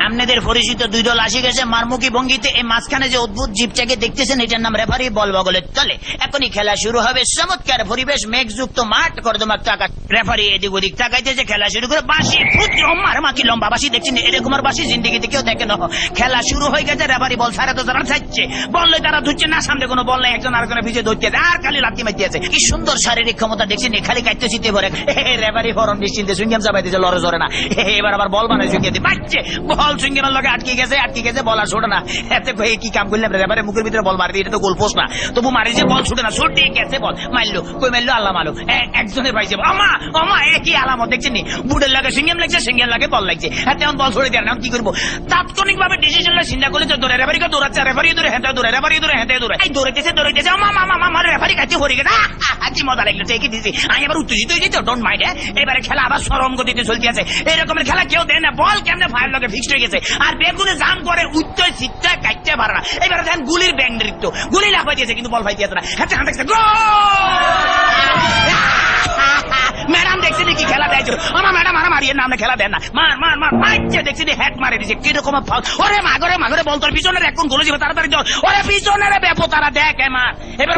আপনাদের পরিচিত দুই দল আসে গেছে মারমুখী ভঙ্গিতে। এই মাঝখানে যে অদ্ভুত জিপটাকে দেখতেছেন এটার নাম রেফারি বল বগলের তলে। এখনই খেলা শুরু হবে। চমৎকার পরিবেশ, মেঘযুক্ত মাঠ, কর্দমাক টাকা। রেফারি এদিক ওদিক তাকাইতেছে, খেলা শুরু করে। বাঁশি মারমাকি লম্বা বাঁশি দেখছেন, এরকম আর বাঁশি জিন্দিগিতে কেউ দেখে না। খেলা শুরু হয়ে গেছে। রেফারি বল সারা তো তারা ছাড়ছে, বললে তারা ধুচ্ছে না, সামনে কোনো বল নাই, একজন আরেকজনের পিছিয়ে ধরতে আর খালি লাথি মারতে আছে। কি সুন্দর শারীরিক ক্ষমতা দেখছেন, খালি কাটতে চিতে ভরে। রেফারি ফরন নিশ্চিন্তে সুইংগাম চাপাইতেছে, লড়ে জরে না। এবার আবার বল বানায় সুইংগাম দিয়ে বাচ্চে, বল সুইংগামের লগে আটকে গেছে, বল আর ছোটে না। এতে কি কাম করলাম? রেফারি মুখের ভিতরে বল মারবি, এটা তো গোল পোস্ট না, তবু মারি যে বল ছুটে না, ছুটে গেছে বল মারলো, কই মারলো আল্লাহ মারলো। একজনের পাইছে অমা একই আলামত দেখছেন নি, বুটের লাগে সিঙ্গেম লাগছে, সিঙ্গেম লাগে বল লাগছে। এখন বল ছড়ে দেন, কি করবো? তাৎক্ষণিক ভাবে ডিসিশন চিন্তা করলে তো দৌড়ে, রেফারিকে দৌড়াচ্ছে, রেফারি দৌড়ে হেঁটে দৌড়ে, রেফারি দৌড়ে হেঁটে দৌড়ে, এই দৌড়াইতেছে আমার রেফারি কাছে হয়ে গেছে। কি মজা লাগলো, ঠিকই দিছি। আমি এবার উত্তেজিত হয়ে যেত, ডোন্ট মাইন্ড। এবারে খেলা আবার সরম গতিতে চলতে আছে। এরকমের খেলা কেউ দেয় না। বল কেমনে ফায়ার লগে ফিক্সড হয়ে গেছে, আর বেগুনে জাম করে উত্তর সিটটা কাটতে পারে না। এবারে দেখেন গুলির ব্যাং নৃত্য, গুলি লাফাই দিয়েছে কিন্তু বল ফাইতে না। ম্যাডাম দেখছি কি খেলা দেয়, আমার ম্যাডাম মারিয়ে নামে খেলা দেন না, মার মার মার মারছে, দেখছি হ্যাট মারে দিচ্ছে কিরকম ফাউল। ওরে মাগরে বল তোর পিছনের এখন গোলে যাবে, তাড়াতাড়ি জল। ওরে পিছনের বেপো তারা দেখ মার, এবার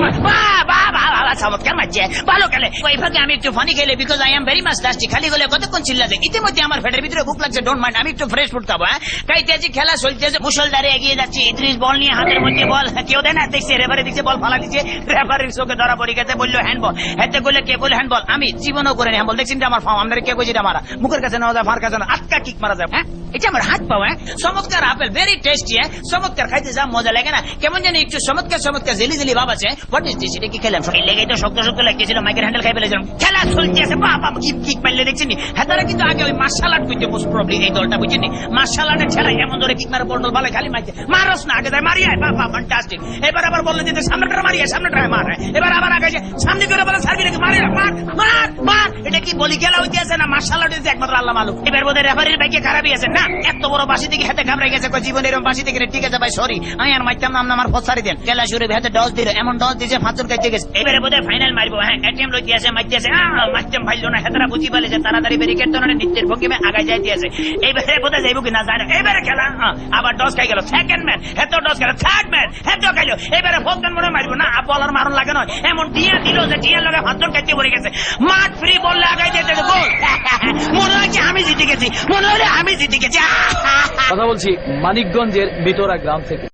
চমৎকার মারছে, ভালো খেলে। ওই ভাগে আমি একটু ফানি খেলে, because I am very much lusty. খালি গলে কতক্ষণ চিল্লাছে, ইতিমধ্যে আমার পেটের ভিতরে ভুক লাগছে, ডোন্ট মাইন্ড, আমি একটু ফ্রেশ ফুড খাবো। কাইতেছি, খেলা চলতেছে, মুসলধারে এগিয়ে যাচ্ছে। ইদ্রিস বল নিয়ে হাতের মধ্যে বল, কেউ দেয় না, দেখছে রেফারি দিচ্ছে, বল ফালা দিচ্ছে, রেফারির চোখে ধরা পড়ে গেছে, বললো হ্যান্ডবল। হেতে বললে কে বলে হ্যান্ডবল, আমি জীবনও করে হ্যান্ডবল দেখছি আমার ফার্ম, আমাদের কে কইছে মারা, মুখের কাছে নেওয়া যায়, ফার কাছে না, আটকা কিক মারা যায়। হ্যাঁ, এটা আমার হাত পাও। চমৎকার আপেল, ভেরি টেস্টি। চমৎকার, খাইতে যা মজা লাগে না, কেমন জানি একটু চমৎকার জেলি জেলি ভাব আছে। What is this? এটা কি খেলাম? লেগে তো শক্ত শক্ত লাগতেছিল, মাইকের হ্যান্ডেল খাই ফেলেছিলাম। খেলা চলতেছে, বাবা কিক মারলে দেখছেন। হ্যাঁ, তারা কিন্তু আগে ওই মার্শাল আর্ট করতে মোস্ট প্রবলি এই দলটা, বুঝছেন? মার্শাল আর্টের খেলায় এমন ধরে কিক মারে, বল ভালো খালি মারছে, মারস না, আগে যায় মারিয়ে, বাবা ফ্যান্টাস্টিক। এবার আবার বললেন যে সামনেটা মারিয়ে, সামনেটা মার। এবার আবার আগে সামনে করে বলে সার্ভি নাকি মারে, মার মার মার। এটা কি বলি খেলা হইতে আছে না মার্শাল আর্ট হইতে একমাত্র আল্লাহ মালুম। এবার বোধহয় রেফারির বাইকে খারাপই আছে না, এত বড় বাসি থেকে হাতে ঘাবড়ে গেছে, জীবন এরকম বাসি থেকে। ঠিক আছে ভাই, সরি, আমি আর মারতাম না, আমার পথ ছাড়ি দেন। খেলা শুরু হাতে ডস দিল, এমন ডস দিয়েছে ফাঁচুর কাটতে গেছে। এবারে বোধহয় ফাইনাল মারবো। হ্যাঁ, এটিএম লইতে আছে, মারতে আছে, মারতাম ভাইলো না, হেতারা বুঝি পালিয়েছে, তাড়াতাড়ি ব্যারিকেড তো নিত্যের ভঙ্গিমে আগায় যাইতে আছে। এইবারে বোধহয় যাইব কি না জানে। এবারে খেলা আবার ডস খাই গেল, সেকেন্ড ম্যান হেতো ডস গেল, থার্ড ম্যান হেতো খাইলো। এবারে ফোকন মনে মারবো না, বলার মারণ লাগে নয়, এমন টিয়া দিল যে টিয়ার লগে ফাঁচুর কাটতে পড়ে গেছে। মাঠ ফ্রি বললে আগাই যেতে গোল। মনে হয় আমি জিতে গেছি, মনে হলে আমি জিতে গেছি। কথা বলছি মানিকগঞ্জের বিতরা গ্রাম থেকে।